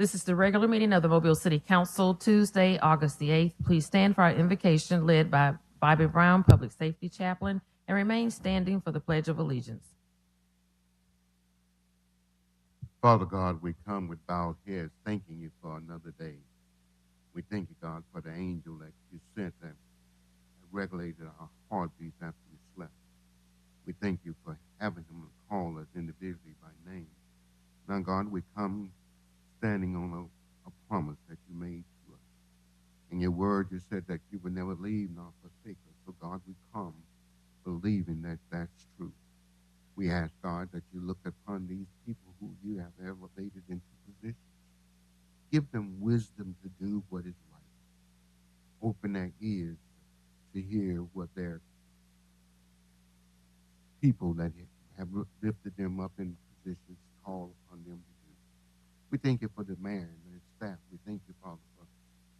This is the regular meeting of the Mobile City Council, Tuesday, August the 8th. Please stand for our invocation led by Bobby Brown, Public Safety Chaplain, and remain standing for the Pledge of Allegiance. Father God, we come with bowed heads, thanking you for another day. We thank you, God, for the angel that you sent that regulated our heartbeats after we slept. We thank you for having him call us individually by name. Now, God, we come standing on a promise that you made to us. In your word, you said that you would never leave nor forsake us. So, God, we come believing that that's true. We ask, God, that you look upon these people who you have elevated into positions. Give them wisdom to do what is right. Open their ears to hear what their people that have lifted them up in positions call upon them to do. We thank you for the mayor and his staff. We thank you, Father, for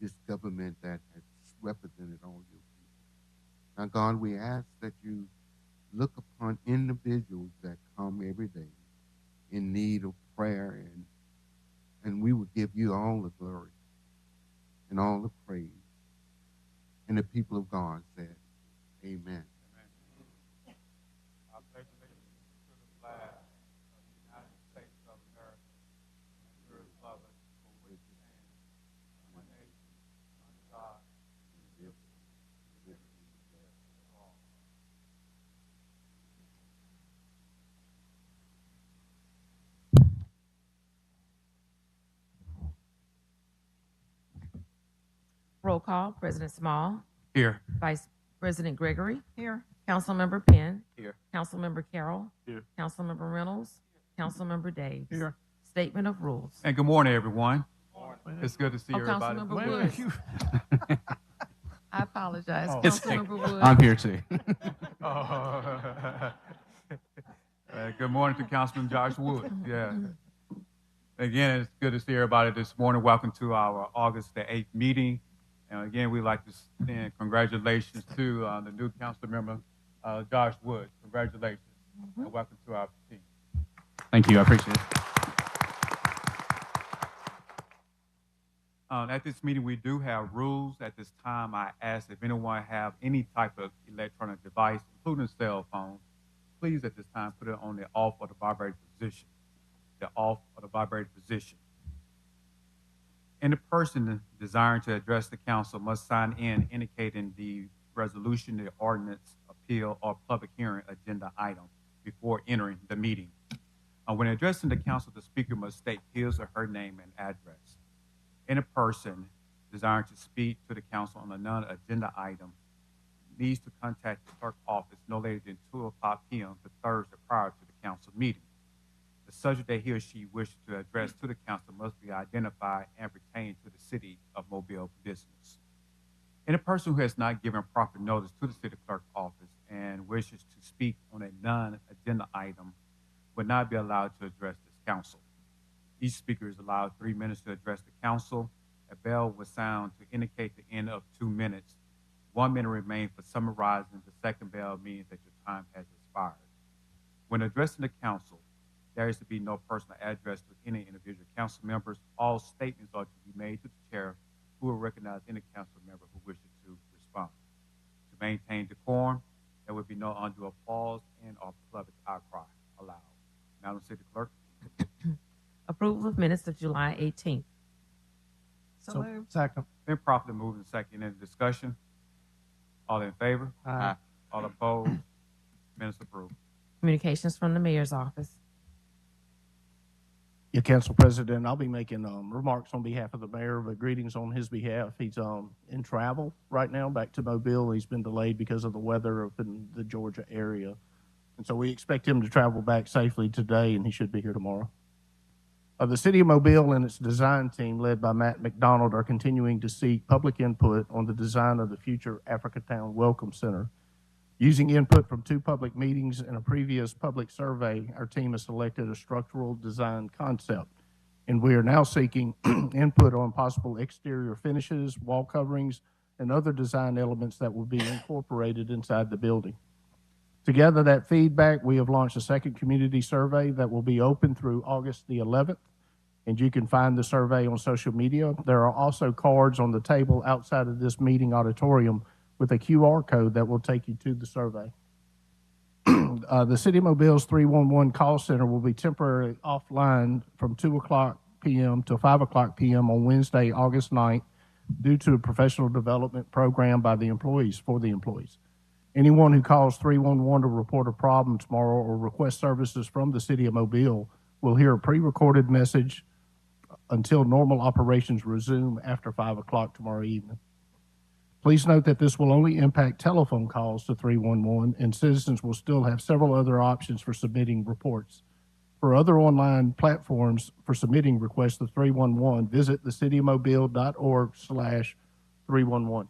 this government that has represented all your people. Now, God, we ask that you look upon individuals that come every day in need of prayer, and we will give you all the glory and all the praise. And the people of God said, amen. I pledge allegiance to the flag of the United States of America and to the republic for which it stands, one nation, under God, indivisible, with liberty and justice for all. Roll call, President Small. Here. Vice President Gregory. Here. Councilmember Penn. Here. Councilmember Carroll. Here. Councilmember Reynolds. Councilmember Daves. Here. Statement of rules. And good morning, everyone. It's good to see everybody. Councilmember Woods. I apologize. Councilmember Woods. I'm here too. Good morning to Councilman Josh Wood. Yeah. Again, it's good to see everybody this morning. Welcome to our August the 8th meeting. And again, we'd like to extend congratulations to the new council member, Josh Wood. Congratulations, and welcome to our team. Thank you. I appreciate it. At this meeting, we do have rules. At this time, I ask if anyone have any type of electronic device, including a cell phone, please at this time put it on the off or the vibrate position. The off or the vibrate position. And the person desiring to address the council must sign in indicating the resolution, the ordinance, appeal, or public hearing agenda item before entering the meeting. When addressing the council, the speaker must state his or her name and address. Any person desiring to speak to the council on a non-agenda item needs to contact the clerk's office no later than 2:00 p.m. the Thursday prior to the council meeting. The subject that he or she wishes to address to the council must be identified and pertain to the city of Mobile business. Any person who has not given proper notice to the city clerk's office and wishes to speak on a non-agenda item will not be allowed to address this council. Each speaker is allowed 3 minutes to address the council. A bell will sound to indicate the end of 2 minutes. 1 minute remains for summarizing. The second bell means that your time has expired. When addressing the council, there is to be no personal address to any individual council members. All statements are to be made to the chair, who will recognize any council member who wishes to respond. To maintain decorum, there will be no undue applause and or public outcry allowed. Madam City Clerk. Approval of minutes of July 18th. So moved. Second. Been properly moved and second. Any discussion? All in favor? Aye. All opposed? Minutes approved. Communications from the mayor's office. Yeah, Council President, I'll be making remarks on behalf of the mayor, but greetings on his behalf. He's in travel right now back to Mobile. He's been delayed because of the weather up in the Georgia area. And so we expect him to travel back safely today, and he should be here tomorrow. The City of Mobile and its design team, led by Matt McDonald, are continuing to seek public input on the design of the future Africatown Welcome Center. Using input from 2 public meetings and a previous public survey, our team has selected a structural design concept, and we are now seeking input on possible exterior finishes, wall coverings, and other design elements that will be incorporated inside the building. To gather that feedback, we have launched a second community survey that will be open through August the 11th. and you can find the survey on social media. There are also cards on the table outside of this meeting auditorium with a QR code that will take you to the survey. The City of Mobile's 311 call center will be temporarily offline from 2 o'clock p.m. to 5 o'clock p.m. on Wednesday, August 9th, due to a professional development program by the employees, for the employees. Anyone who calls 311 to report a problem tomorrow or request services from the City of Mobile will hear a pre-recorded message until normal operations resume after 5 o'clock tomorrow evening. Please note that this will only impact telephone calls to 311, and citizens will still have several other options for submitting reports. For other online platforms for submitting requests to 311, visit thecityofmobile.org/311.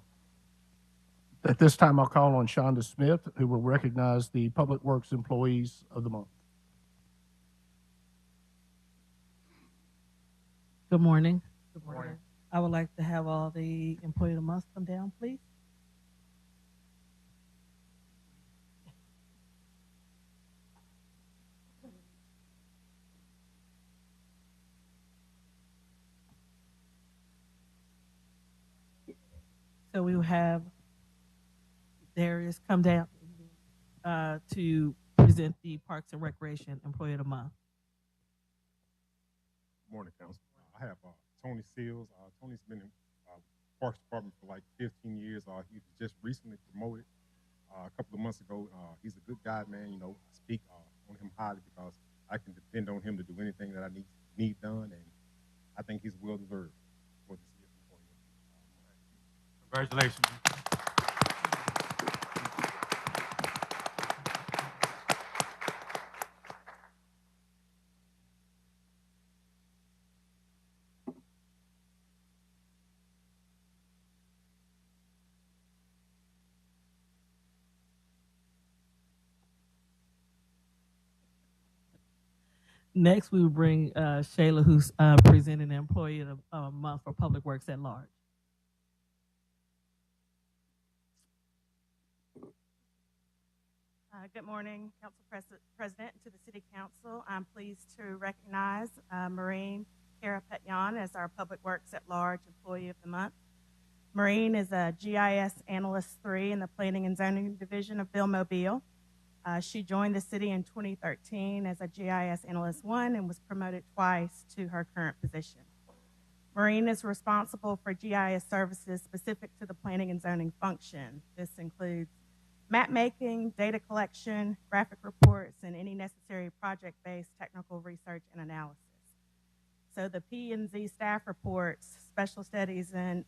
At this time, I'll call on Shonda Smith, who will recognize the Public Works Employees of the Month. Good morning. Good morning. I would like to have all the employee of the month come down, please. So we will have Darius come down to present the Parks and Recreation Employee of the Month. Good morning, Council. I have Tony Seals. Tony's been in Parks Department for like 15 years. He was just recently promoted a couple of months ago. He's a good guy, man. I speak on him highly because I can depend on him to do anything that I need done, and I think he's well deserved for this year's employee. Congratulations. Next, we will bring Shayla, who's presenting the Employee of the Month for Public Works at Large. Good morning, Council President, and to the City Council. I'm pleased to recognize Maureen Karapetyan as our Public Works at Large Employee of the Month. Maureen is a GIS Analyst 3 in the Planning and Zoning Division of Bill Mobile. She joined the city in 2013 as a GIS Analyst 1 and was promoted twice to her current position. Maureen is responsible for GIS services specific to the planning and zoning function. This includes map making, data collection, graphic reports, and any necessary project-based technical research and analysis. So the P&Z staff reports, special studies, and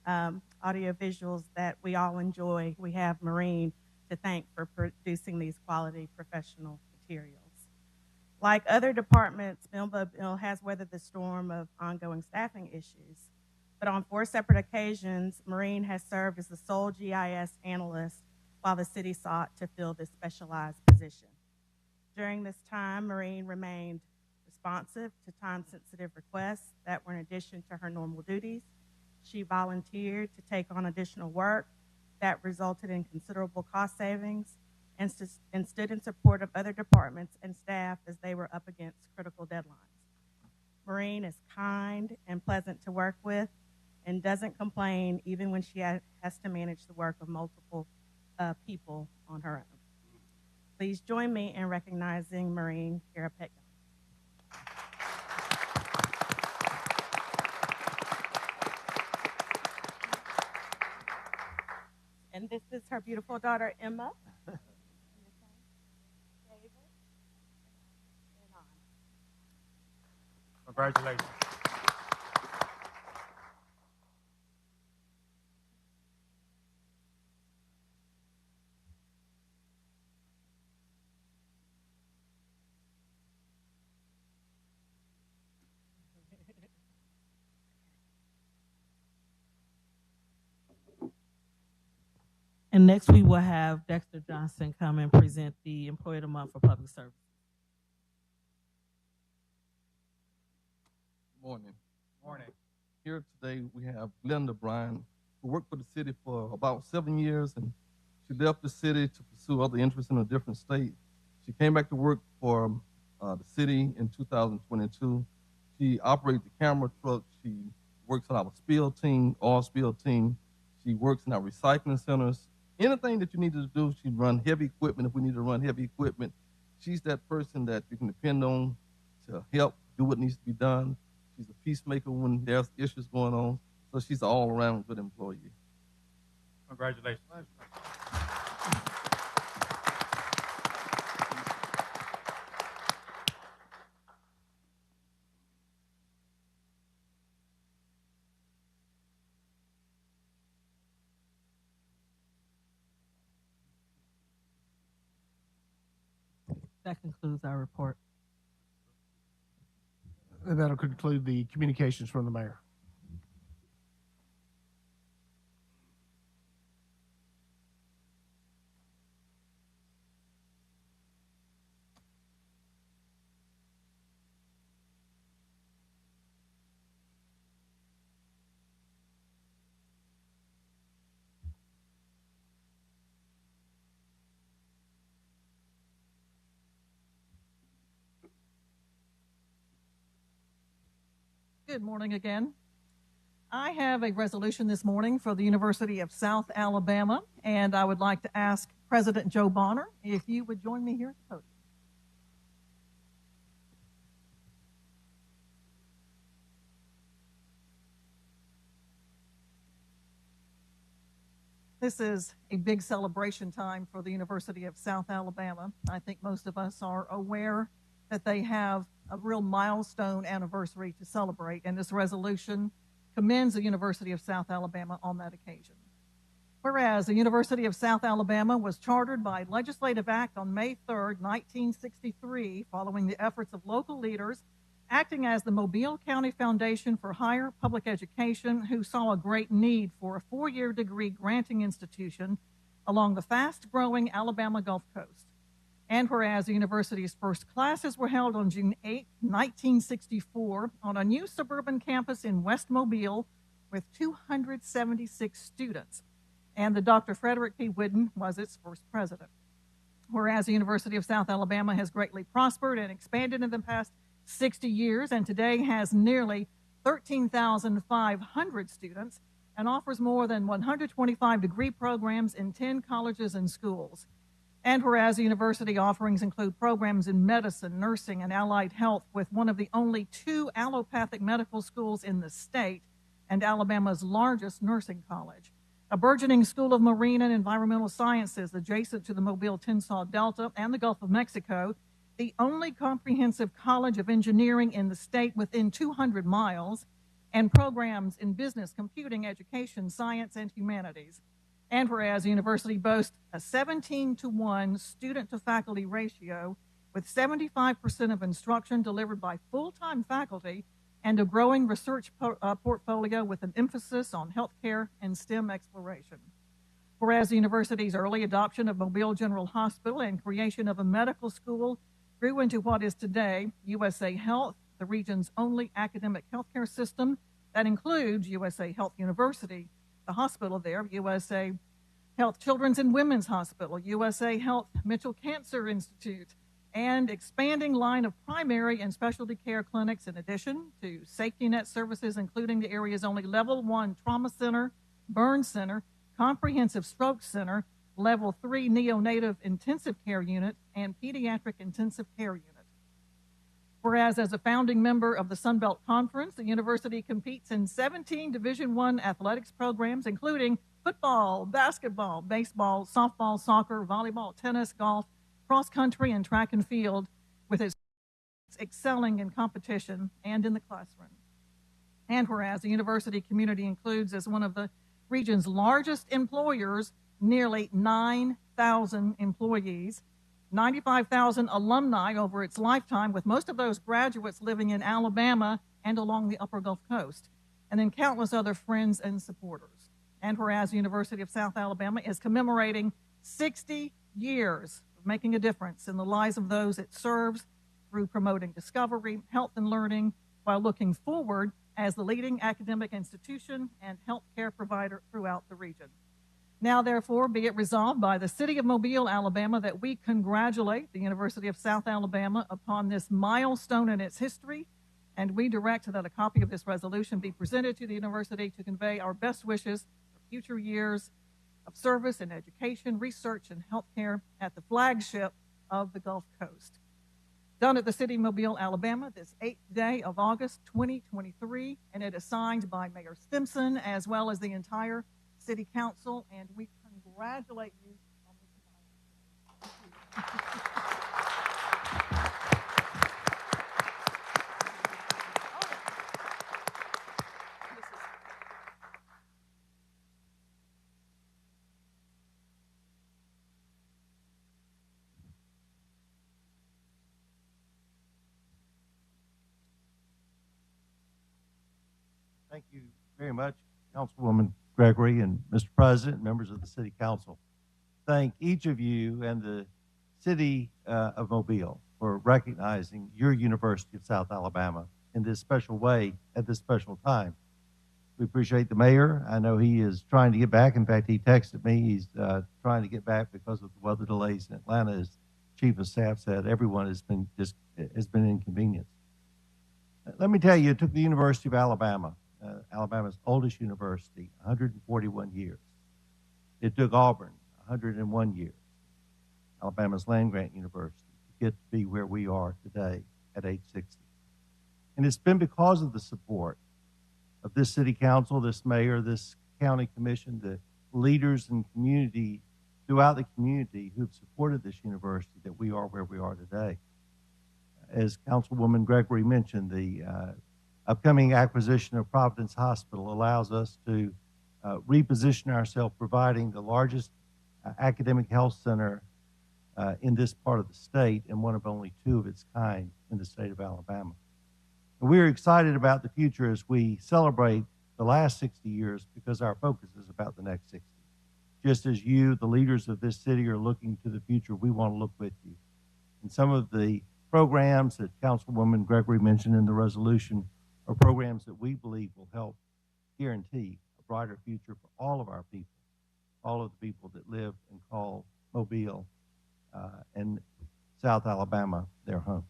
audio visuals that we all enjoy, we have Maureen to thank for producing these quality professional materials. Like other departments, Bill Mobile has weathered the storm of ongoing staffing issues. But on 4 separate occasions, Maureen has served as the sole GIS analyst while the city sought to fill this specialized position. During this time, Maureen remained responsive to time-sensitive requests that were in addition to her normal duties. She volunteered to take on additional work that resulted in considerable cost savings and stood in support of other departments and staff as they were up against critical deadlines. Maureen is kind and pleasant to work with and doesn't complain even when she has to manage the work of multiple people on her own. Please join me in recognizing Maureen Karapetyan. And this is her beautiful daughter, Emma. Congratulations. And next, we will have Dexter Johnson come and present the Employee of the Month for Public Service. Morning. Morning. Here today we have Linda Bryan, who worked for the city for about 7 years, and she left the city to pursue other interests in a different state. She came back to work for the city in 2022. She operates the camera truck. She works on our spill team, oil spill team. She works in our recycling centers. Anything that you need to do, she run heavy equipment. If we need to run heavy equipment, she's that person that you can depend on to help do what needs to be done. She's a peacemaker when there's issues going on. So she's an all-around good employee. Congratulations. That concludes our report. And that'll conclude the communications from the mayor. Good morning again. I have a resolution this morning for the University of South Alabama, and I would like to ask President Joe Bonner if you would join me here at the podium. This is a big celebration time for the University of South Alabama. I think most of us are aware that they have a real milestone anniversary to celebrate, and this resolution commends the University of South Alabama on that occasion. Whereas the University of South Alabama was chartered by legislative act on May 3rd, 1963, following the efforts of local leaders acting as the Mobile County Foundation for Higher Public Education, who saw a great need for a four-year degree granting institution along the fast-growing Alabama Gulf Coast. And whereas the university's first classes were held on June 8, 1964, on a new suburban campus in West Mobile with 276 students, and the Dr. Frederick P. Whidden was its first president. Whereas the University of South Alabama has greatly prospered and expanded in the past 60 years, and today has nearly 13,500 students and offers more than 125 degree programs in 10 colleges and schools. And whereas the university offerings include programs in medicine, nursing, and allied health, with one of the only 2 allopathic medical schools in the state and Alabama's largest nursing college, a burgeoning school of marine and environmental sciences adjacent to the Mobile-Tensaw Delta and the Gulf of Mexico, the only comprehensive college of engineering in the state within 200 miles, and programs in business, computing, education, science, and humanities. And whereas the university boasts a 17-to-1 student-to-faculty ratio, with 75% of instruction delivered by full-time faculty, and a growing research portfolio with an emphasis on healthcare and STEM exploration. Whereas the university's early adoption of Mobile General Hospital and creation of a medical school grew into what is today USA Health, the region's only academic healthcare system that includes USA Health University, the hospital there, USA Health Children's and Women's Hospital, USA Health Mitchell Cancer Institute, and expanding line of primary and specialty care clinics, in addition to safety net services, including the area's only level 1 trauma center, burn center, comprehensive stroke center, level 3 neonatal intensive care unit, and pediatric intensive care unit. Whereas as a founding member of the Sun Belt Conference, the university competes in 17 Division I athletics programs, including football, basketball, baseball, softball, soccer, volleyball, tennis, golf, cross country, and track and field, with its excelling in competition and in the classroom. And whereas the university community includes as one of the region's largest employers nearly 9,000 employees, 95,000 alumni over its lifetime, with most of those graduates living in Alabama and along the upper Gulf Coast, and then countless other friends and supporters. And whereas the University of South Alabama is commemorating 60 years of making a difference in the lives of those it serves through promoting discovery, health, and learning, while looking forward as the leading academic institution and healthcare provider throughout the region. Now, therefore, be it resolved by the City of Mobile, Alabama, that we congratulate the University of South Alabama upon this milestone in its history, and we direct that a copy of this resolution be presented to the university to convey our best wishes for future years of service in education, research, and healthcare at the flagship of the Gulf Coast. Done at the city of Mobile, Alabama, this 8th day of August 2023, and it is signed by Mayor Stimson as well as the entire city council, and we congratulate you on this milestone. Thank you very much, Councilwoman Gregory and Mr. President, members of the City Council. Thank each of you and the City of Mobile for recognizing your University of South Alabama in this special way at this special time. We appreciate the mayor. I know he is trying to get back. In fact, he texted me. He's trying to get back because of the weather delays in Atlanta. As Chief of Staff said, everyone has been inconvenienced. Let me tell you, it took the University of Alabama, Alabama's oldest university, 141 years. It took Auburn 101 years, Alabama's land-grant university, to get to be where we are today at age 60. And it's been because of the support of this city council, this mayor, this county commission, the leaders and community throughout the community who've supported this university that we are where we are today. As Councilwoman Gregory mentioned, the upcoming acquisition of Providence Hospital allows us to reposition ourselves, providing the largest academic health center in this part of the state and one of only two of its kind in the state of Alabama. And we're excited about the future as we celebrate the last 60 years because our focus is about the next 60. Just as you, the leaders of this city, are looking to the future, we want to look with you. And some of the programs that Councilwoman Gregory mentioned in the resolution are programs that we believe will help guarantee a brighter future for all of our people, all of the people that live and call Mobile and South Alabama their home.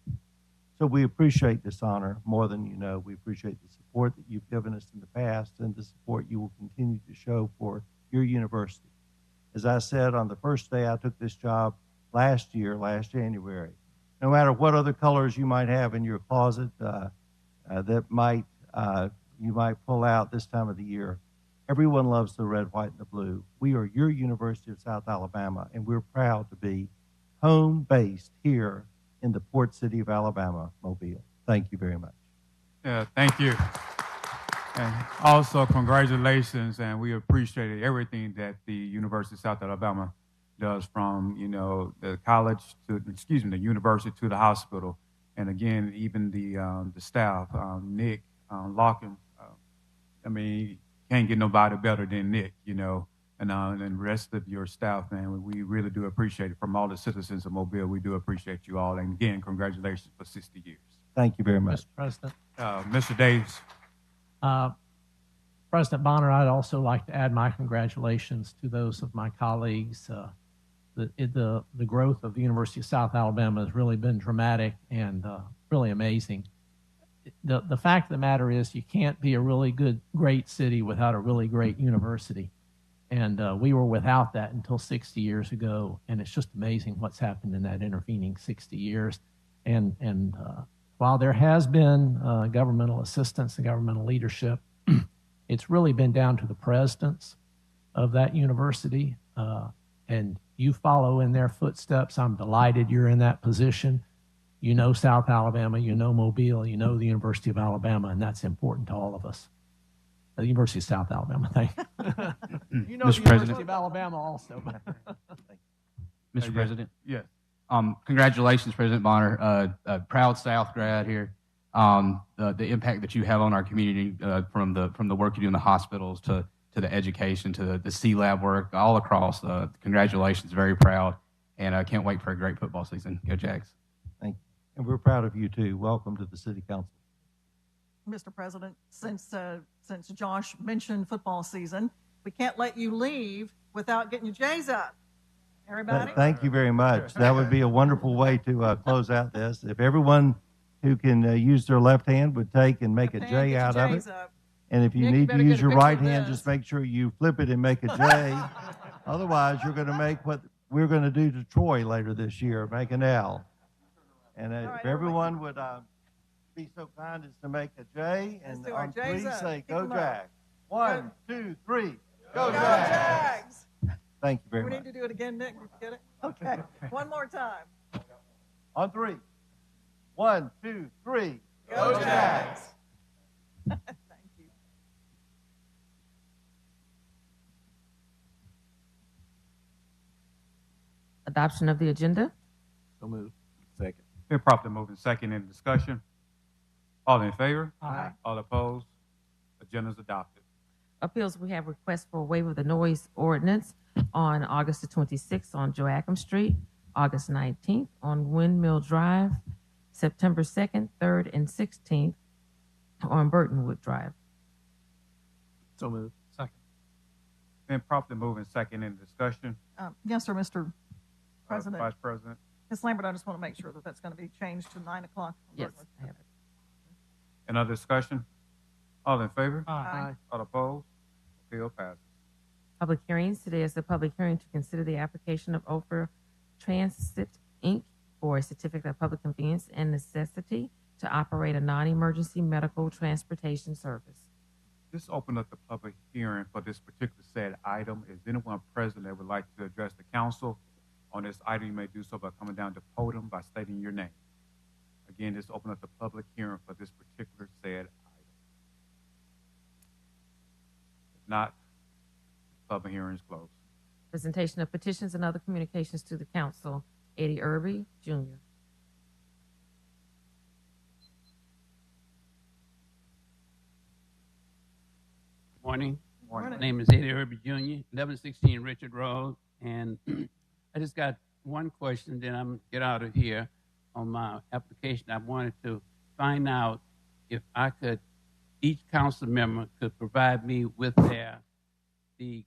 So we appreciate this honor more than you know. We appreciate the support that you've given us in the past and the support you will continue to show for your university. As I said on the first day I took this job last January, no matter what other colors you might have in your closet that you might pull out this time of the year, everyone loves the red, white, and the blue. We are your University of South Alabama, and we're proud to be home-based here in the port city of Alabama, Mobile. Thank you very much. Yeah, thank you. And also, congratulations, and we appreciate everything that the University of South Alabama does, from the college to the university to the hospital, and again even the staff, Nick, Lockin. I mean, can't get nobody better than Nick, and the rest of your staff, man. We really do appreciate it. From all the citizens of Mobile, we do appreciate you all, and again, congratulations for 60 years. Thank you very much, Mr. President. Mr. Davis. President Bonner, I'd also like to add my congratulations to those of my colleagues. The growth of the University of South Alabama has really been dramatic and really amazing. The fact of the matter is you can't be a really great city without a really great university. And we were without that until 60 years ago. And it's just amazing what's happened in that intervening 60 years. And while there has been governmental assistance and governmental leadership, it's really been down to the presidents of that university. And you follow in their footsteps. I'm delighted you're in that position. You know South Alabama, you know Mobile, you know the University of Alabama, and that's important to all of us. The University of South Alabama, thank you. You know Mr. the President. University of Alabama also. Mr. President. Yes. Congratulations, President Bonner. A proud South grad here. The impact that you have on our community from the work you do in the hospitals to the education to the C-Lab work all across. Congratulations, very proud, and I can't wait for a great football season. Go Jags. Thank you. And we're proud of you too. Welcome to the City Council. Mr. President, since Josh mentioned football season, we can't let you leave without getting your J's up. Everybody? Thank you very much. That would be a wonderful way to close out this. If everyone who can use their left hand would take and make a Left hand, J get your out of it. J's up. And if you Nick, you need to better use get a your picture right of hand, this. just make sure you flip it and make a J. Otherwise, you're going to make what we're going to do to Troy later this year, make an L. And right, if everyone would be so kind as to make a J, Let's and do our on J's three up. say, Keep go 'em up. Jags. 1, 2, 3, go Go Jags. Jags! Thank you very We much. need to do it again, Nick. Did you get it? Okay. One more time. On three. 1, 2, 3, Go Jags! Thank you. Adoption of the agenda. So moved. Second. Been properly moved and second in discussion. All in favor? Aye. All opposed? Agenda is adopted. Appeals, we have requests for a waiver of the noise ordinance on August the 26th on Joachim Street, August 19th on Windmill Drive, September 2nd, 3rd, and 16th on Burtonwood Drive. So moved. Second. Been properly moved and second in discussion. Yes, sir, Mr. President. Vice President. Ms. Lambert, I just want to make sure that that's going to be changed to 9 o'clock. Yes, I have it. Another discussion? All in favor? Aye. All opposed? Appeal passes. Public hearings. Today is the public hearing to consider the application of Ophir Transit, Inc. for a certificate of public convenience and necessity to operate a non-emergency medical transportation service. This opened up the public hearing for this particular said item. Is anyone present that would like to address the council on this item? You may do so by coming down to the podium by stating your name. Again, this opened up the public hearing for this particular said item. If not, the public hearing is closed. Presentation of petitions and other communications to the council. Eddie Irby, Jr. Morning. Morning. My name is Eddie Irby Jr., 1116 Richard Road, and I just got one question, then I'm get out of here. On my application, I wanted to find out if I could, each council member could provide me with the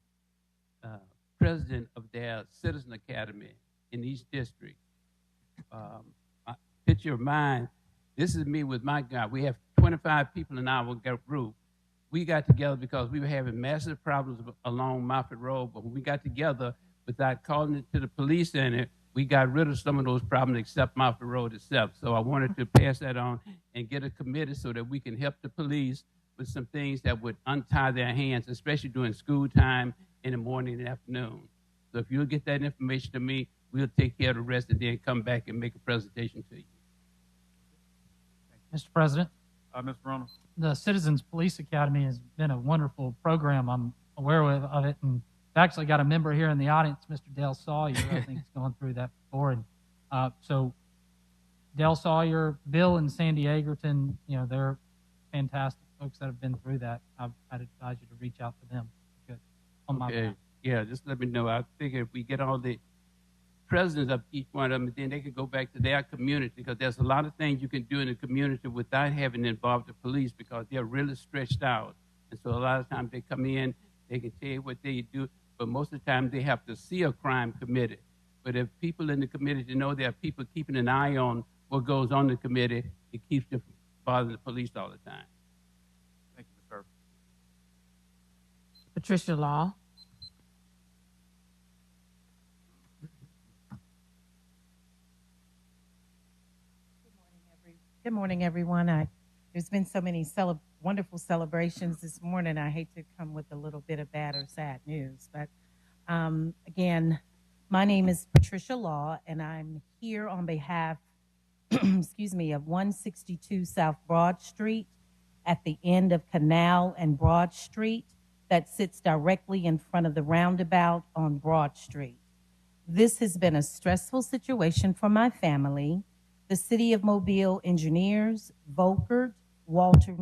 president of their citizen academy in each district. Picture of mine, this is me with my guy. We have 25 people in our group. We got together because we were having massive problems along Moffett Road, but when we got together, without calling it to the police center, we got rid of some of those problems except Moffett Road itself. So I wanted to pass that on and get a committee so that we can help the police with some things that would untie their hands, especially during school time in the morning and afternoon. So if you'll get that information to me, we'll take care of the rest and then come back and make a presentation to you. Mr. President, Mr. Ronald. the Citizens Police Academy has been a wonderful program. I'm aware of it, and I've actually got a member here in the audience, Mr. Dale Sawyer. I think he's gone through that before. And so Dale Sawyer, Bill and Sandy Egerton, they're fantastic folks that have been through that. I'd advise you to reach out to them. Good. On my behalf. Yeah, just let me know. I figure if we get all the presidents of each one of them, then they could go back to their community, because there's a lot of things you can do in the community without having to involve the police, because they're really stretched out. And so a lot of times they come in, they can tell you what they do, but most of the time they have to see a crime committed. But if people in the community know there are people keeping an eye on what goes on in the committee, it keeps them from bothering the police all the time. Thank you, Mr. Irby. Patricia Law. Good morning, everyone. There's been so many wonderful celebrations this morning. I hate to come with a little bit of bad or sad news, but again, my name is Patricia Law, and I'm here on behalf, excuse me, of 162 South Broad Street at the end of Canal and Broad Street that sits directly in front of the roundabout on Broad Street. This has been a stressful situation for my family. The City of Mobile engineers, Volkert, Walter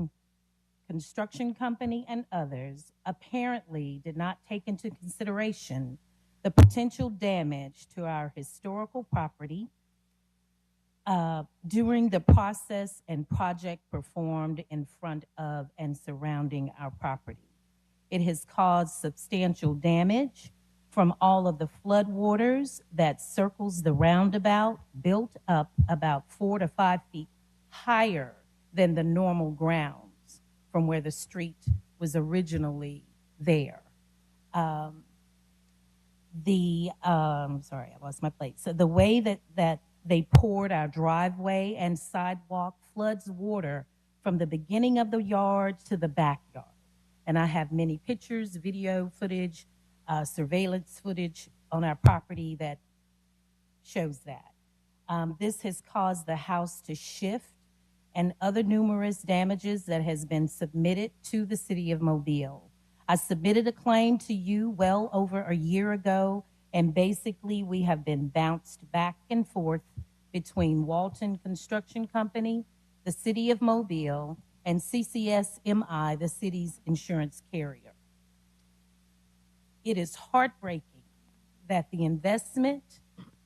Construction Company, and others apparently did not take into consideration the potential damage to our historical property during the process and project performed in front of and surrounding our property. It has caused substantial damage from all of the flood waters that circles the roundabout, built up about 4 to 5 feet higher than the normal grounds from where the street was originally there. Sorry, I lost my place. So the way that they poured our driveway and sidewalk floods water from the beginning of the yard to the backyard. And I have many pictures, video footage, surveillance footage on our property that shows that. This has caused the house to shift and other numerous damages that has been submitted to the city of Mobile. I submitted a claim to you well over a year ago, and basically we have been bounced back and forth between Walton Construction Company, the city of Mobile, and CCSMI, the city's insurance carrier. It is heartbreaking that the investment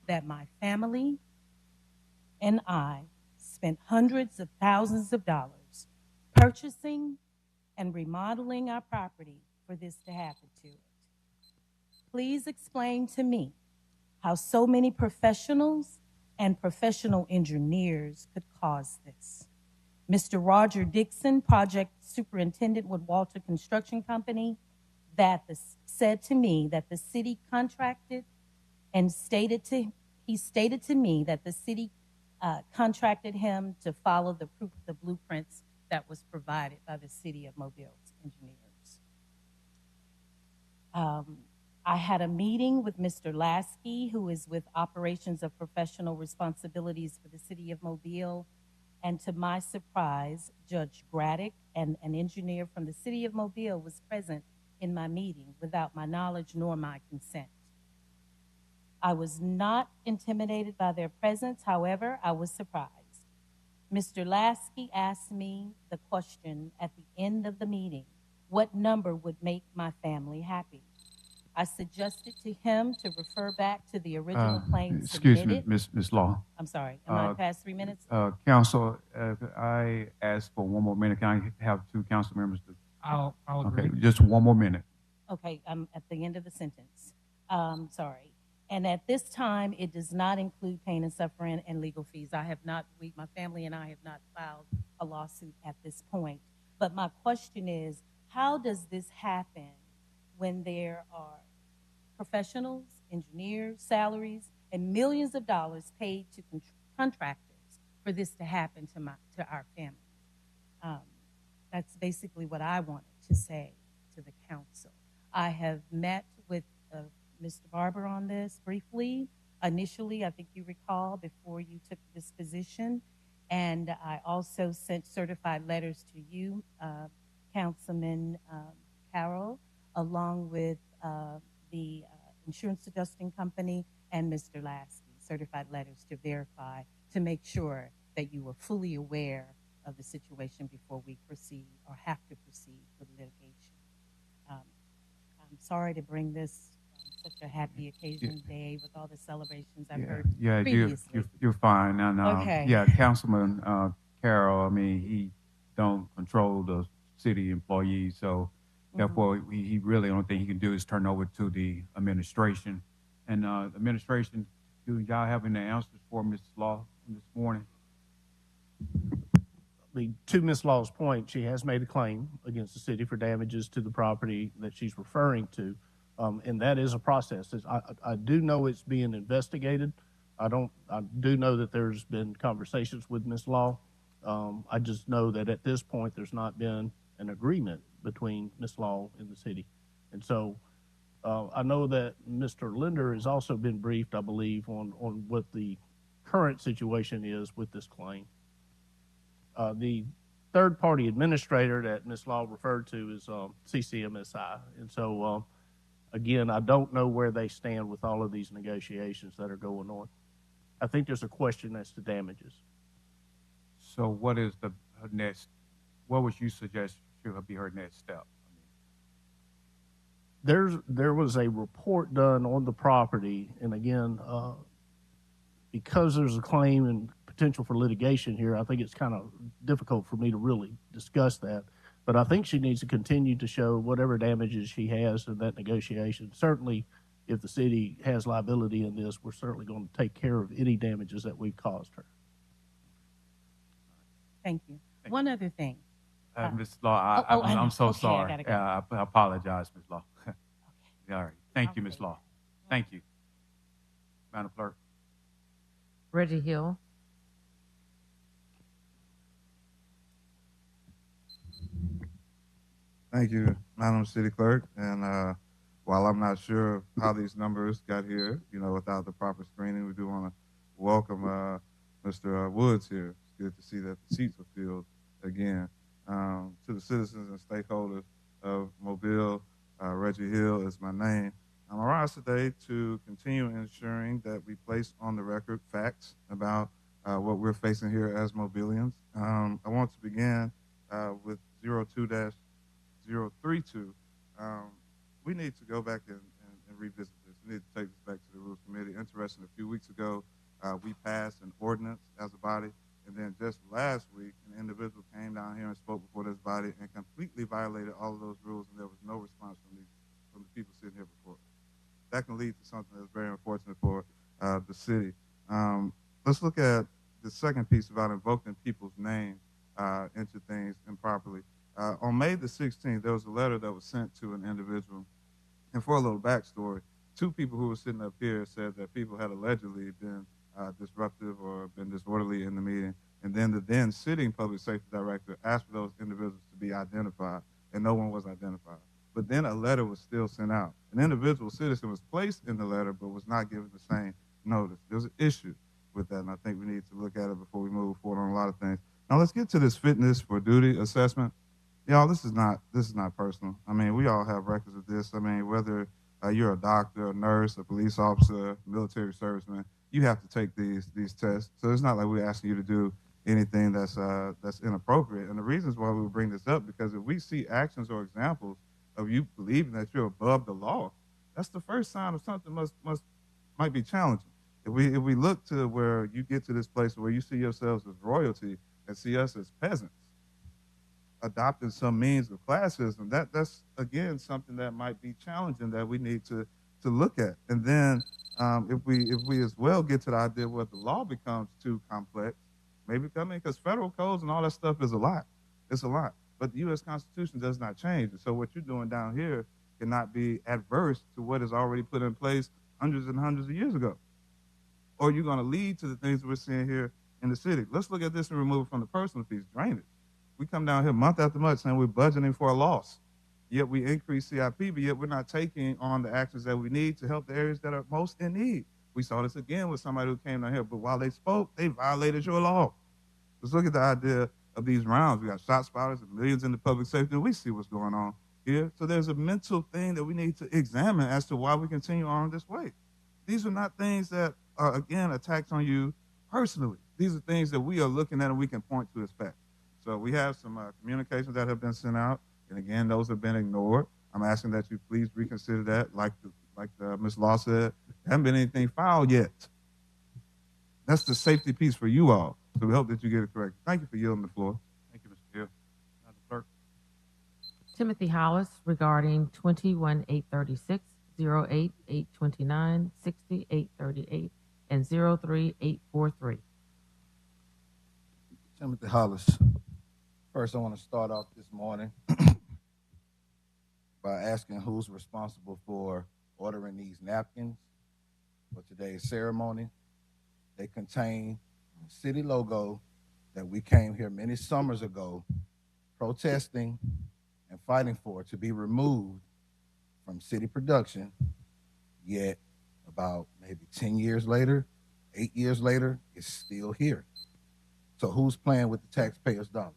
that my family and I spent hundreds of thousands of dollars purchasing and remodeling our property for this to happen to it. Please explain to me how so many professionals and professional engineers could cause this. Mr. Roger Dixon, project superintendent with Walter Construction Company, said to me that the city contracted and stated to me that the city contracted him to follow the blueprints that was provided by the city of Mobile's engineers. I had a meeting with Mr. Lasky, who is with Operations of Professional Responsibilities for the city of Mobile, and to my surprise, Judge Graddick and an engineer from the city of Mobile was present in my meeting without my knowledge nor my consent. I was not intimidated by their presence. However, I was surprised. Mr. Lasky asked me the question at the end of the meeting, what number would make my family happy? I suggested to him to refer back to the original claim Excuse submitted. me, Ms. Law. I'm sorry, am I past 3 minutes? Council, I asked for 1 more minute. Can I have 2 council members? I'll agree. Okay, just 1 more minute. Okay, I'm at the end of the sentence. Sorry. And at this time, it does not include pain and suffering and legal fees. My family and I have not filed a lawsuit at this point. But my question is, how does this happen when there are professionals, engineers, salaries, and millions of dollars paid to contractors for this to happen to our family? That's basically what I wanted to say to the council. I have met with Mr. Barber on this briefly. Initially, I think you recall, before you took this position. And I also sent certified letters to you, Councilman Carroll, along with the insurance adjusting company and Mr. Lasky, certified letters to verify, to make sure that you were fully aware of the situation before we proceed or have to proceed with litigation. I'm sorry to bring this on such a happy occasion day with all the celebrations I've heard previously. You're fine. And, Okay. Yeah, Councilman Carroll, I mean, he don't control the city employees, so therefore he really, the only thing he can do is turn over to the administration. And administration, do y'all have any answers for Ms. Law this morning? To Ms. Law's point, she has made a claim against the city for damages to the property that she's referring to, and that is a process. I do know it's being investigated. I do know that there's been conversations with Ms. Law. I just know that at this point there's not been an agreement between Ms. Law and the city, and so I know that Mr. Linder has also been briefed, I believe, on what the current situation is with this claim. The third-party administrator that Ms. Law referred to is CCMSI. And so, again, I don't know where they stand with all of these negotiations that are going on. I think there's a question as to damages. So what is her next, what would you suggest should be her next step? There was a report done on the property, and again, because there's a claim and potential for litigation here, I think it's kind of difficult for me to really discuss that. But I think she needs to continue to show whatever damages she has in that negotiation. Certainly, if the city has liability in this, we're certainly going to take care of any damages that we've caused her. Thank you. Thank One other thing. Ms. Law, I know. I'm so Okay, I sorry. gotta go. I apologize, Ms. Law. All right. Thank you, I'll Ms. say Law. Thank you. Madam Clerk. Reggie Hill. Thank you, Madam City Clerk. And while I'm not sure how these numbers got here, without the proper screening, we do want to welcome Mr. Woods here. It's good to see that the seats are filled again. To the citizens and stakeholders of Mobile, Reggie Hill is my name. I'm around today to continue ensuring that we place on the record facts about what we're facing here as Mobilians. I want to begin with 02-032. We need to go back and revisit this. We need to take this back to the Rules Committee. Interesting, a few weeks ago, we passed an ordinance as a body, and then just last week, an individual came down here and spoke before this body and completely violated all of those rules, and there was no response from the people sitting here before. That can lead to something that's very unfortunate for the city. Let's look at the second piece about invoking people's names into things improperly. On May the 16th, there was a letter that was sent to an individual. And for a little backstory, two people who were sitting up here said that people had allegedly been disruptive or been disorderly in the meeting. And then the then sitting public safety director asked for those individuals to be identified, and no one was identified. But then a letter was still sent out. An individual citizen was placed in the letter but was not given the same notice. There's an issue with that, and I think we need to look at it before we move forward on a lot of things. Now let's get to this fitness for duty assessment. Y'all, this is not personal. I mean, we all have records of this. I mean, whether you're a doctor, a nurse, a police officer, military serviceman, you have to take these tests. So it's not like we're asking you to do anything that's inappropriate. And the reasons why we bring this up, because if we see actions or examples of you believing that you're above the law, that's the first sign of something might be challenging. If we look to where you get to this place where you see yourselves as royalty and see us as peasants, adopting some means of classism, that's again something that might be challenging that we need to look at. And then if we as well get to the idea where the law becomes too complex, maybe because federal codes and all that stuff is a lot. It's a lot. But the U.S. Constitution does not change. And so what you're doing down here cannot be adverse to what is already put in place hundreds and hundreds of years ago. Or you're going to lead to the things we're seeing here in the city. Let's look at this and remove it from the personal piece, drainage. We come down here month after month saying we're budgeting for a loss. Yet we increase CIP, but yet we're not taking on the actions that we need to help the areas that are most in need. We saw this again with somebody who came down here, but while they spoke, they violated your law. Let's look at the idea of these rounds. We got shot spotters and millions in the public safety, and we see what's going on here. So there's a mental thing that we need to examine as to why we continue on this way. These are not things that are, again, attacks on you personally. These are things that we are looking at and we can point to as facts. So we have some communications that have been sent out, and again, those have been ignored. I'm asking that you please reconsider that. Like Ms. Law said, there hasn't been anything filed yet. That's the safety piece for you all. So we hope that you get it correct. Thank you for yielding the floor. Thank you, Mr. Hill. Madam Clerk. Timothy Hollis regarding 21836, 08829, 6838, and 03843. Timothy Hollis. First, I want to start off this morning by asking who's responsible for ordering these napkins for today's ceremony. They contain the city logo that we came here many summers ago protesting and fighting for to be removed from city production, yet about maybe 10 years later, 8 years later, it's still here. So who's playing with the taxpayers' dollars?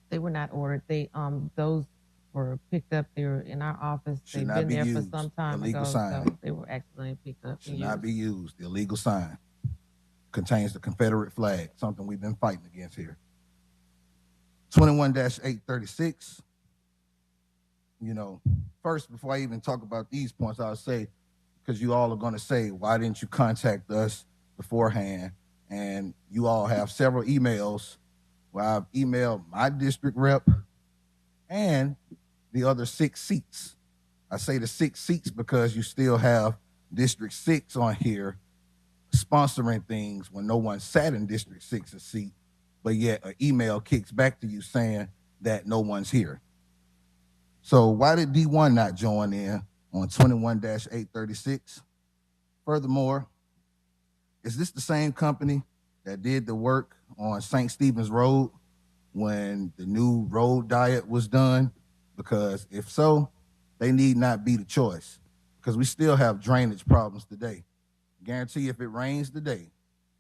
They were not ordered. Those were picked up. They were in our office. Should They've not been be there used. for some time Illegal ago. sign. So they were accidentally picked up. Should not be used. The illegal sign contains the Confederate flag, something we've been fighting against here. 21-836. First, before I even talk about these points, I'll say, because you all are going to say, why didn't you contact us beforehand? And you all have several emails where I've emailed my district rep and the other 6 seats. I say the 6 seats because you still have District 6 on here sponsoring things when no one sat in District 6's seat, but yet an email kicks back to you saying that no one's here. So why did D1 not join in on 21-836? Furthermore, is this the same company that did the work on St. Stephen's Road when the new road diet was done? Because if so, they need not be the choice, because we still have drainage problems today. Guarantee if it rains today,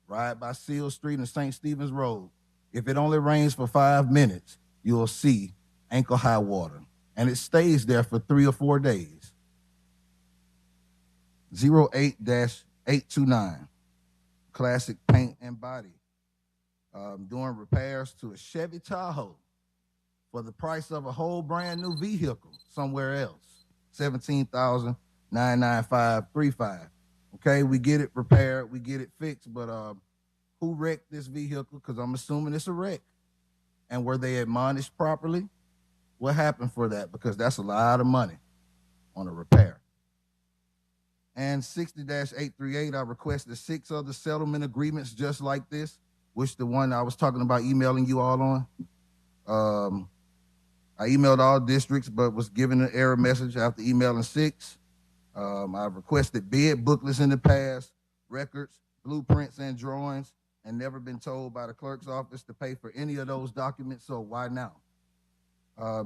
ride by Seal Street and St. Stephen's Road. If it only rains for 5 minutes, you'll see ankle high water, and it stays there for 3 or 4 days. 08-829, Classic Paint and Body, doing repairs to a Chevy Tahoe for the price of a whole brand new vehicle somewhere else. $17,995.35. Okay, we get it repaired, we get it fixed, but who wrecked this vehicle? Because I'm assuming it's a wreck. And were they admonished properly? What happened for that? Because that's a lot of money on a repair. And 60-838, I requested 6 other settlement agreements just like this, which the one I was talking about emailing you all on. I emailed all districts, but was given an error message after emailing 6. I've requested bid booklets in the past, records, blueprints, and drawings, and never been told by the clerk's office to pay for any of those documents, so why now?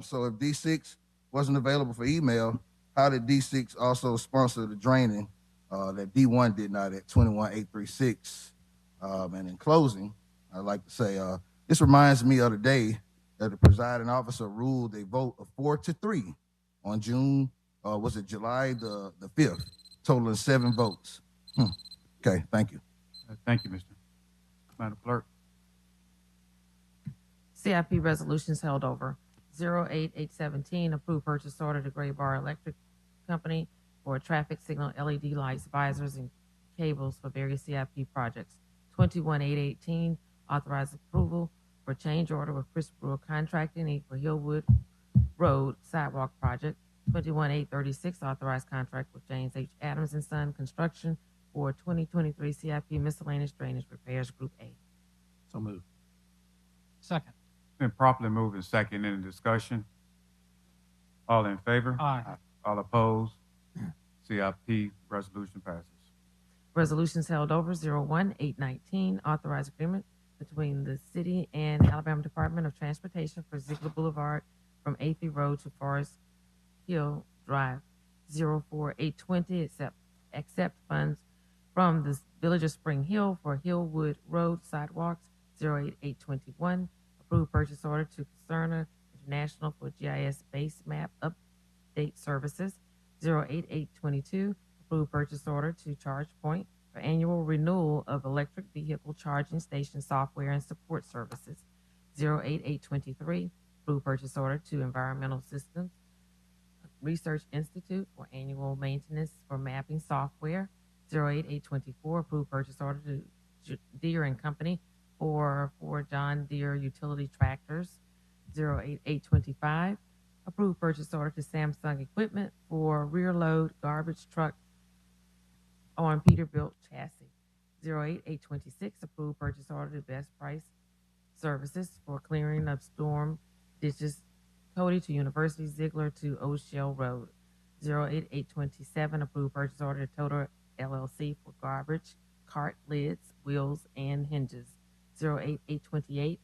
So if D6 wasn't available for email, how did D6 also sponsor the draining that D1 did not at 21-836? And in closing, I'd like to say this reminds me of the day that the presiding officer ruled a vote of 4-3 on July the 5th, totaling 7 votes. Okay, thank you. Thank you, Mr. Madam Clerk. CIP resolutions held over. 08817, approved purchase order to Gray Bar Electric Company for traffic signal LED lights, visors, and cables for various CIP projects. 21818, authorized approval for change order with Chris Brewer Contracting Inc. for Hillwood Road Sidewalk Project. 21836, authorized contract with James H. Adams and Son Construction for 2023 CIP miscellaneous drainage repairs, Group A. So moved. Second. Been properly moved and second in the discussion. All in favor? Aye. All opposed? CIP resolution passes. Resolutions held over. 01819, authorized agreement between the city and Alabama Department of Transportation for Ziegler Boulevard from 8th Road to Forest Hill Drive. 04820, accept funds from the Village of Spring Hill for Hillwood Road sidewalks. 08821, approved purchase order to Concerna International for GIS base map update services. 08822, approved purchase order to ChargePoint for annual renewal of electric vehicle charging station software and support services. 08823, approved purchase order to Environmental Systems Research Institute for annual maintenance for mapping software. 08824, approved purchase order to Deere and Company for John Deere utility tractors. 08825, approved purchase order to Samsung Equipment for rear load garbage truck on Peterbilt chassis. 08826, approved purchase order to Best Price Services for clearing of storm ditches, Cody to University, Ziegler to O'Shell Road. 08827, approved purchase order to Total LLC for garbage cart lids, wheels, and hinges. 08828,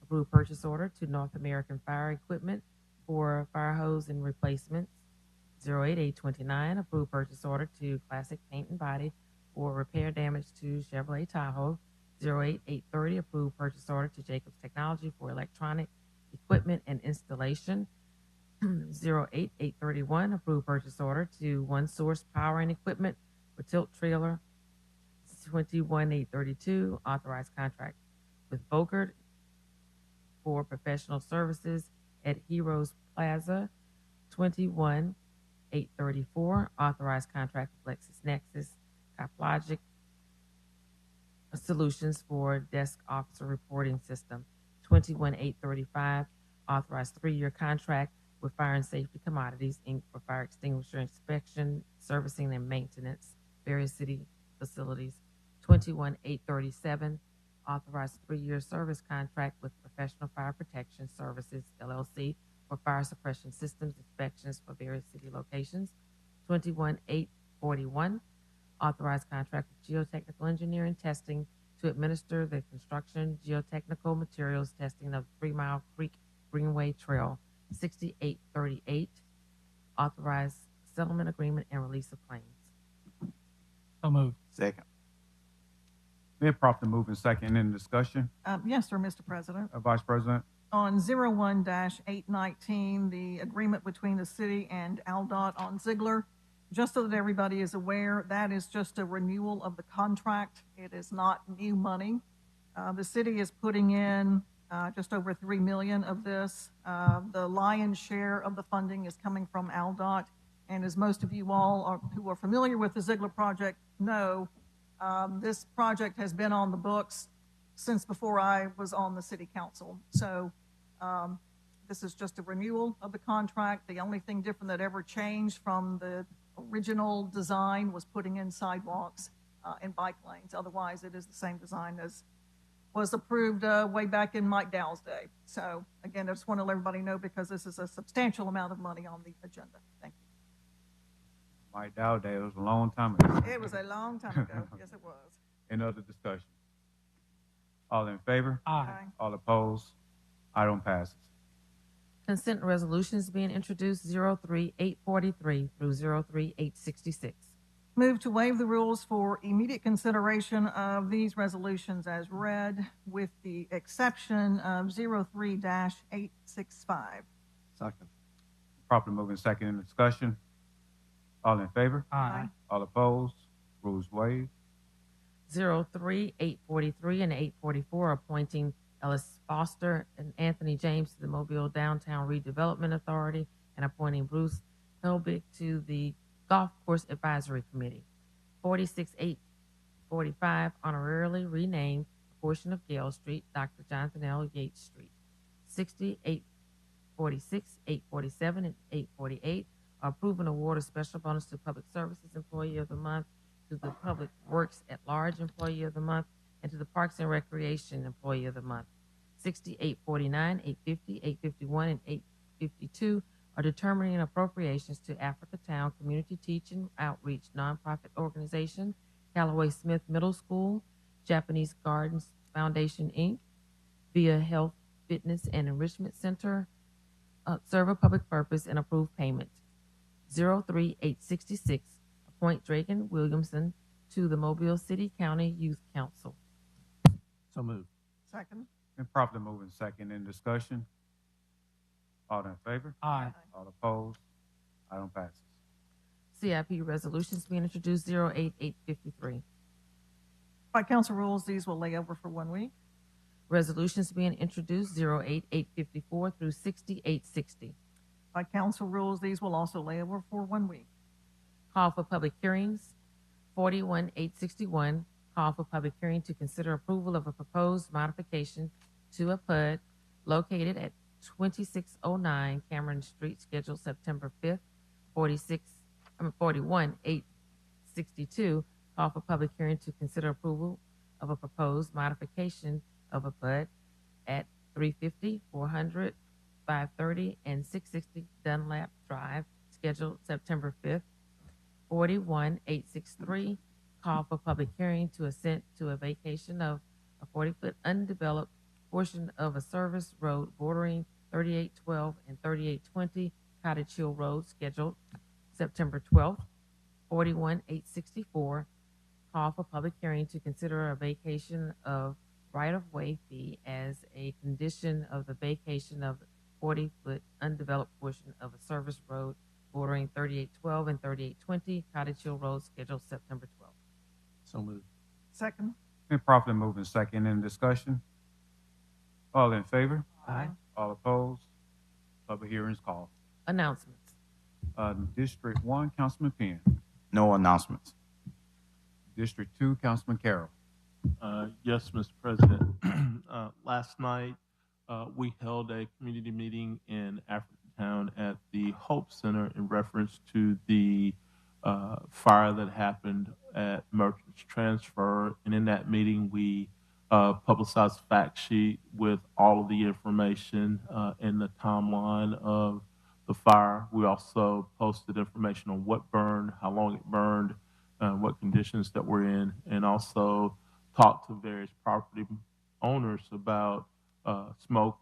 approved purchase order to North American Fire Equipment for fire hose and replacements. 08829, approved purchase order to Classic Paint and Body for repair damage to Chevrolet Tahoe. 08830, approved purchase order to Jacobs Technology for electronic equipment and installation. 08831, approved purchase order to One Source Power and Equipment for tilt trailer. 21832, authorized contract with Bogert for professional services at Heroes Plaza. 21834, authorized contract with LexisNexis CopLogic Solutions for desk officer reporting system. 21835, authorized 3-year contract with Fire and Safety Commodities Inc. for fire extinguisher inspection, servicing, and maintenance, various city facilities. 21837, Authorize a 3-year service contract with Professional Fire Protection Services, LLC, for fire suppression systems inspections for various city locations. 21841, authorized contract with geotechnical engineering testing to administer the construction geotechnical materials testing of 3 Mile Creek Greenway Trail. 6838, authorized settlement agreement and release of claims. So moved. Second. Been properly moved and second in discussion. Yes, sir, Mr. President. Vice President. On 01-819, the agreement between the city and ALDOT on Ziegler, just so that everybody is aware, that is just a renewal of the contract. It is not new money. The city is putting in just over $3 million of this. The lion's share of the funding is coming from ALDOT. And as most of you all who are familiar with the Ziegler project know, this project has been on the books since before I was on the city council. So this is just a renewal of the contract. The only thing different that ever changed from the original design was putting in sidewalks and bike lanes. Otherwise, it is the same design as was approved way back in Mike Dowell's day. So again, I just want to let everybody know because this is a substantial amount of money on the agenda. Thank you. Mike Dowell Day, it was a long time ago. It was a long time ago. Yes, it was. Any other discussion? All in favor? Aye. All opposed? Item passes. Consent resolutions being introduced 03843 through 03866. Move to waive the rules for immediate consideration of these resolutions as read, with the exception of 03-865. Second. Properly moving second in discussion. All in favor? Aye. All opposed? Rules waived. 03843 and 844, appointing Ellis Foster and Anthony James to the Mobile Downtown Redevelopment Authority and appointing Bruce Helbig to the Golf Course Advisory Committee. 46845, honorarily renamed a portion of Gale Street, Dr. Jonathan L. Yates Street. 6846, 847, and 848 are approving award of special bonus to Public Services Employee of the Month, to the Public Works at Large Employee of the Month, and to the Parks and Recreation Employee of the Month. 6849, 850, 851, and 852 are determining appropriations to Africa Town Community Teaching Outreach Nonprofit Organization, Callaway Smith Middle School, Japanese Gardens Foundation, Inc., via Health, Fitness, and Enrichment Center, serve a public purpose and approve payment. 03866, appoint Dragan Williamson to the Mobile City County Youth Council. So moved. Second. Been properly moving second in discussion. All in favor? Aye. All opposed? Item passes. CIP resolutions being introduced 08853. By council rules, these will lay over for 1 week. Resolutions being introduced 08854 through 6860. By council rules, these will also lay over for 1 week. Call for public hearings 41861. Call for public hearing to consider approval of a proposed modification to a PUD located at 2609 Cameron Street, scheduled September 5th. 41862. Call for public hearing to consider approval of a proposed modification of a PUD at 350, 400, 530, and 660 Dunlap Drive, scheduled September 5th. 41863. Call for public hearing to assent to a vacation of a 40-foot undeveloped portion of a service road bordering 3812 and 3820 Cottage Hill Road, scheduled September 12th. 41864. Call for public hearing to consider a vacation of right-of-way fee as a condition of the vacation of the 40-foot undeveloped portion of a service road bordering 3812 and 3820 Cottage Hill Road, scheduled September 12th. So moved. Second. Been properly moving second in discussion. All in favor? Aye. All opposed? Public hearings called. Announcements. District 1, Councilman Penn. No announcements. District 2, Councilman Carroll. Yes, Mr. President. Last night, we held a community meeting in Africatown at the Hope Center in reference to the fire that happened at Merchants Transfer. And in that meeting, we publicized fact sheet with all of the information and the timeline of the fire. We also posted information on what burned, how long it burned, what conditions that we're in, and also talked to various property owners about smoke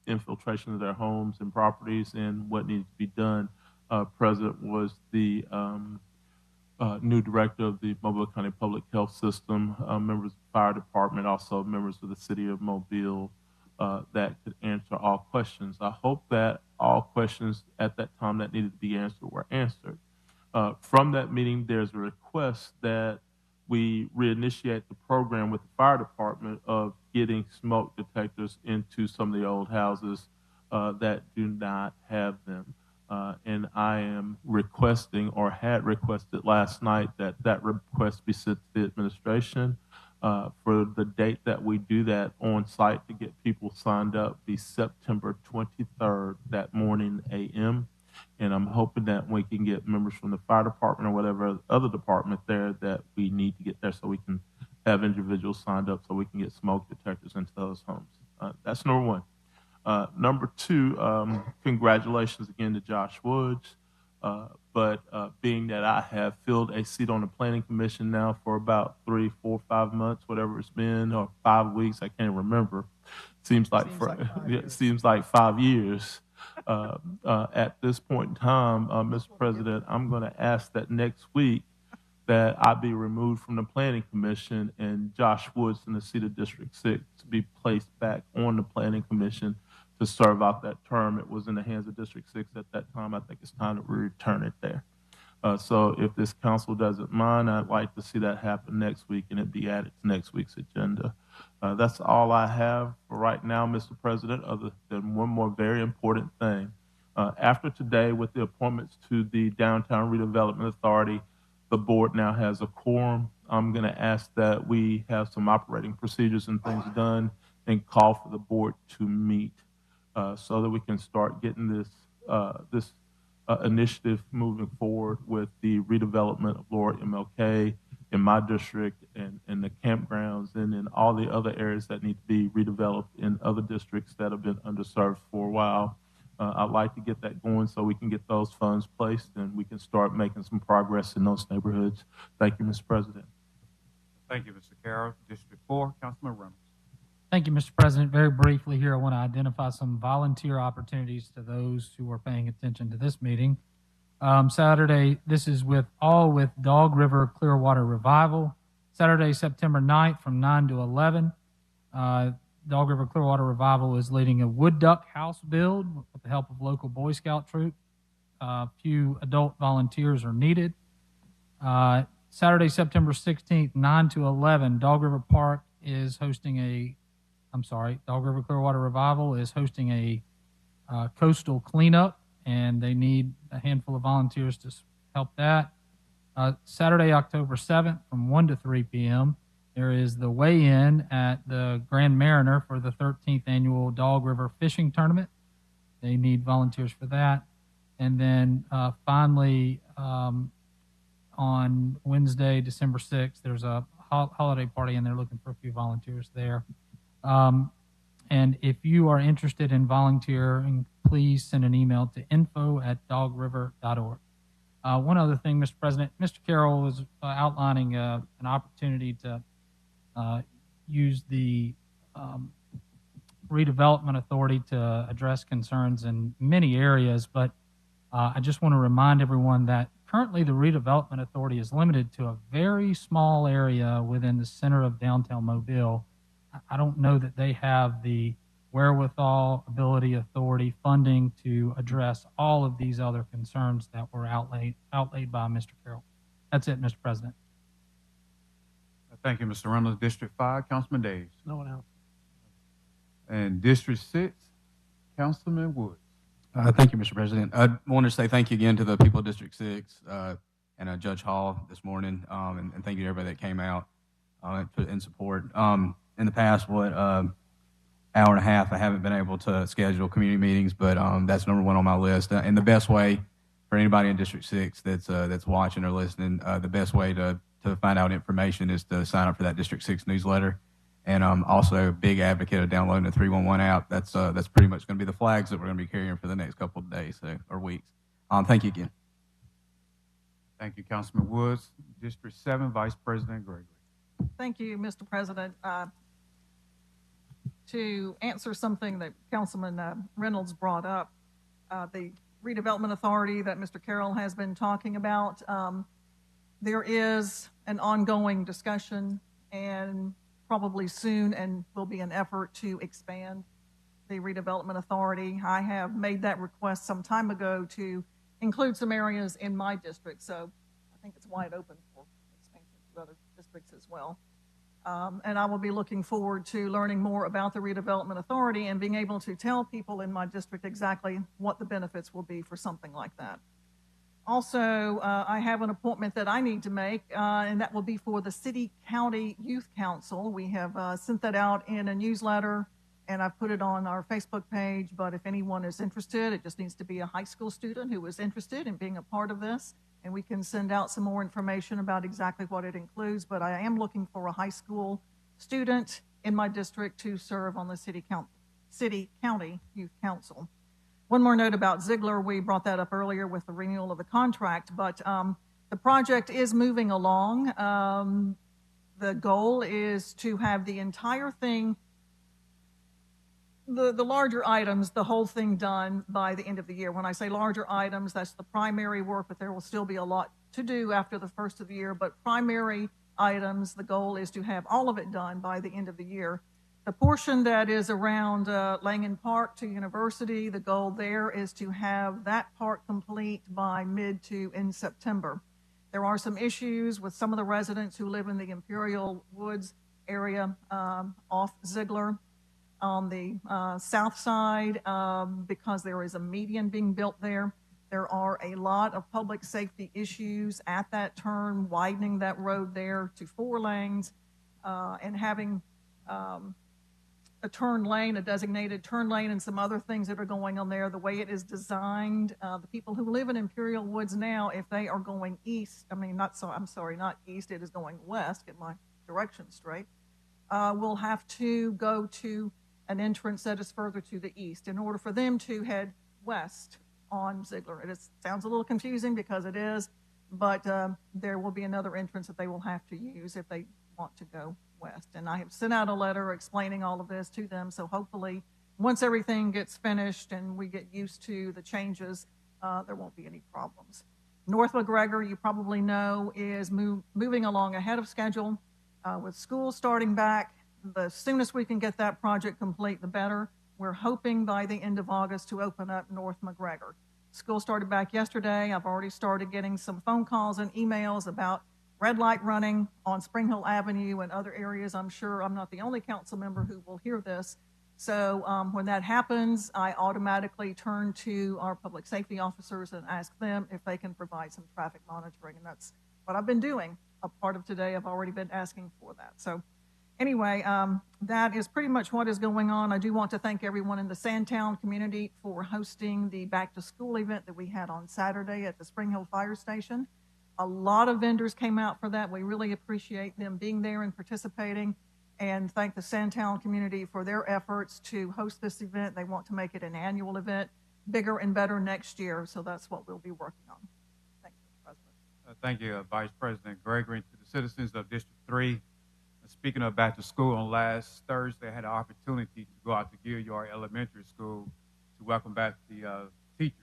infiltration of their homes and properties and what needs to be done. Present was the new director of the Mobile County Public Health System, members of the fire department, also members of the city of Mobile that could answer all questions. I hope that all questions at that time that needed to be answered were answered. From that meeting, there's a request that we reinitiate the program with the fire department of getting smoke detectors into some of the old houses that do not have them. And I am requesting, or had requested last night, that that request be sent to the administration for the date that we do that on site to get people signed up be September 23rd, that morning a.m. And I'm hoping that we can get members from the fire department or whatever other department there that we need to get there so we can have individuals signed up so we can get smoke detectors into those homes. That's number one. Number two, congratulations again to Josh Woods. But being that I have filled a seat on the planning commission now for about 3, 4, 5 months, whatever it's been, or 5 weeks, I can't remember. Seems like 5 years. At this point in time, Mr. President, I'm going to ask that next week that I be removed from the planning commission and Josh Woods in the seat of District 6 to be placed back on the planning commission to serve out that term. It was in the hands of District 6 at that time. I think it's time that we return it there. So if this council doesn't mind, I'd like to see that happen next week and it be added to next week's agenda. That's all I have for right now, Mr. President, other than one more very important thing. After today, with the appointments to the Downtown Redevelopment Authority, the board now has a quorum. I'm going to ask that we have some operating procedures and things done and call for the board to meet so that we can start getting this initiative moving forward with the redevelopment of Lower MLK in my district and the campgrounds and in all the other areas that need to be redeveloped in other districts that have been underserved for a while. I'd like to get that going so we can get those funds placed and we can start making some progress in those neighborhoods. Thank you, Mr. President. Thank you, Mr. Carroll. District 4, Councilman Reynolds. Thank you, Mr. President. Very briefly here, I want to identify some volunteer opportunities to those who are paying attention to this meeting. Saturday, this is with Dog River Clearwater Revival. Saturday, September 9th from 9 to 11. Dog River Clearwater Revival is leading a wood duck house build with the help of local Boy Scout troop. Few adult volunteers are needed. Saturday, September 16th, 9 to 11, Dog River Clearwater Revival is hosting a coastal cleanup, and they need a handful of volunteers to help that. Saturday, October 7th from 1 to 3 p.m., there is the weigh-in at the Grand Mariner for the 13th annual Dog River Fishing Tournament. They need volunteers for that. And then finally, on Wednesday, December 6th, there's a holiday party, and they're looking for a few volunteers there. And if you are interested in volunteering, please send an email to info@dogriver.org. One other thing, Mr. President, Mr. Carroll was outlining an opportunity to use the redevelopment authority to address concerns in many areas, but I just want to remind everyone that currently the redevelopment authority is limited to a very small area within the center of downtown Mobile. I don't know that they have the wherewithal, ability, authority, funding to address all of these other concerns that were outlaid by Mr. Carroll. That's it, Mr. President. Thank you, Mr. Reynolds. District 5, Councilman Days. No one else. And District 6, Councilman Woods. Thank you, Mr. President. I want to say thank you again to the people of District 6 and Judge Hall this morning, and thank you to everybody that came out in support. In the past, hour and a half, I haven't been able to schedule community meetings, but that's number one on my list. And the best way for anybody in District 6 that's watching or listening, the best way to find out information is to sign up for that District 6 newsletter. and also a big advocate of downloading the 311 app. That's pretty much going to be the flags that we're going to be carrying for the next couple of days or weeks. Thank you again. Thank you, Councilman Woods. District 7, Vice President Gregory. Thank you, Mr. President. To answer something that Councilman Reynolds brought up, the redevelopment authority that Mr. Carroll has been talking about, there is an ongoing discussion and probably soon and will be an effort to expand the redevelopment authority. I have made that request some time ago to include some areas in my district, so I think it's wide open for expansion to other districts as well. And I will be looking forward to learning more about the redevelopment authority and being able to tell people in my district exactly what the benefits will be for something like that. Also, I have an appointment that I need to make, and that will be for the City County Youth Council. We have sent that out in a newsletter, and I've put it on our Facebook page, but if anyone is interested, it just needs to be a high school student who is interested in being a part of this, and we can send out some more information about exactly what it includes. But I am looking for a high school student in my district to serve on the City County Youth Council. One more note about Ziegler. We brought that up earlier with the renewal of the contract, but the project is moving along. The goal is to have the entire thing, the larger items, the whole thing done by the end of the year. When I say larger items, that's the primary work, but there will still be a lot to do after the first of the year. But primary items, the goal is to have all of it done by the end of the year. The portion that is around Langen Park to University, the goal there is to have that part complete by mid to in September. There are some issues with some of the residents who live in the Imperial Woods area off Ziegler. On the south side, because there is a median being built there, there are a lot of public safety issues at that turn, widening that road there to 4 lanes, and having a turn lane, a designated turn lane, and some other things that are going on there. The way it is designed, the people who live in Imperial Woods now, if they are going east, not east, it is going west, get my direction straight, will have to go to an entrance that is further to the east in order for them to head west on Ziegler. It sounds a little confusing because it is, but there will be another entrance that they will have to use if they want to go west. And I have sent out a letter explaining all of this to them, so hopefully once everything gets finished and we get used to the changes, there won't be any problems. North McGregor, you probably know, is moving along ahead of schedule. With school starting back, the soonest we can get that project complete, the better. We're hoping by the end of August to open up North McGregor. School started back yesterday. I've already started getting some phone calls and emails about red light running on Spring Hill Avenue and other areas. I'm sure I'm not the only council member who will hear this. So when that happens, I automatically turn to our public safety officers and ask them if they can provide some traffic monitoring. And that's what I've been doing. A part of today, I've already been asking for that. So anyway, that is pretty much what is going on. I do want to thank everyone in the Sandtown community for hosting the back to school event that we had on Saturday at the Spring Hill Fire Station. A lot of vendors came out for that. We really appreciate them being there and participating, and thank the Sandtown community for their efforts to host this event. They want to make it an annual event, bigger and better next year, so that's what we'll be working on. Thank you, Mr. President. Thank you, Vice President Gregory. To the citizens of District 3, speaking of back to school, on last Thursday, I had an opportunity to go out to Gilliard Elementary School to welcome back the teachers.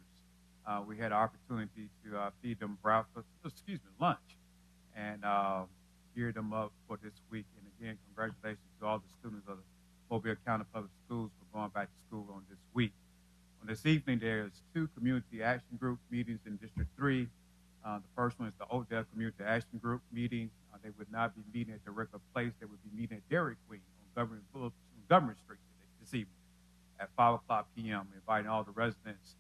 We had an opportunity to feed them lunch, and gear them up for this week. And again, congratulations to all the students of the Mobile County Public Schools for going back to school on this week. On this evening, there's 2 community action group meetings in District 3. The first one is the Odell Community Action Group meeting. They would not be meeting at the regular place. They would be meeting at Dairy Queen on Government Street this evening at 5 o'clock p.m., inviting all the residents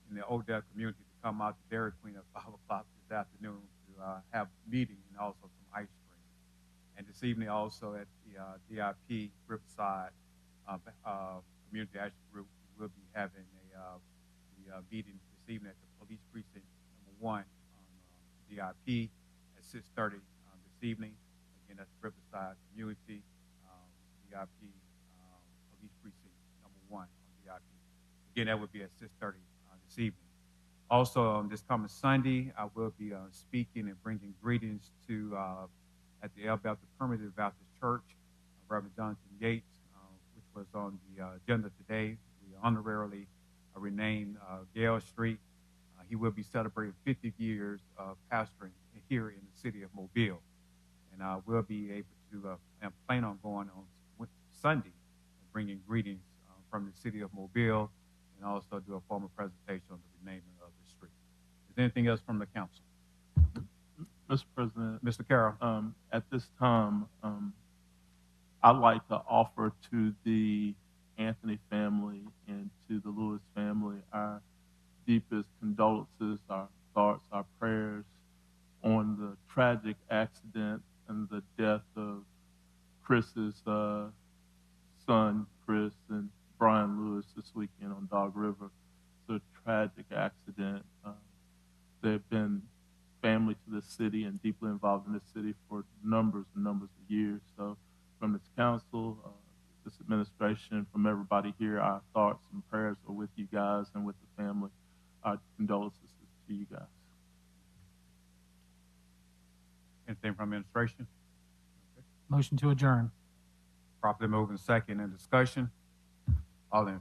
in the Odell community to come out to Dairy Queen at 5 o'clock this afternoon to have a meeting and also some ice cream. And this evening also at the DIP Riverside Community Action Group, we'll be having the meeting this evening at the Police Precinct number 1 on DIP at 6:30 this evening. Again, that's Riverside Community. VIP, police precinct number 1 on VIP. Again, that would be at 6:30 this evening. Also, on this coming Sunday, I will be speaking and bringing greetings to at the El Bethel Primitive Baptist Church, Reverend Jonathan Yates, which was on the agenda today. We honorarily renamed Gale Street. He will be celebrating 50 years of pastoring here in the city of Mobile. And I will be able to, and plan on going on Sunday and bringing greetings from the city of Mobile and also do a formal presentation on the renaming of the street. Is there anything else from the council? Mr. President. Mr. Carroll. At this time, I'd like to offer to the Anthony family and to the Lewis family our deepest condolences, our thoughts, our prayers on the tragic accident and the death of Chris's son, Chris, and Brian Lewis this weekend on Dog River. It's a tragic accident. They've been family to this city and deeply involved in this city for numbers and numbers of years. So from this council, this administration, from everybody here, our thoughts and prayers are with you guys and with the family. Our condolences to you guys. Anything from administration? Okay. Motion to adjourn. Properly moving second in discussion. All in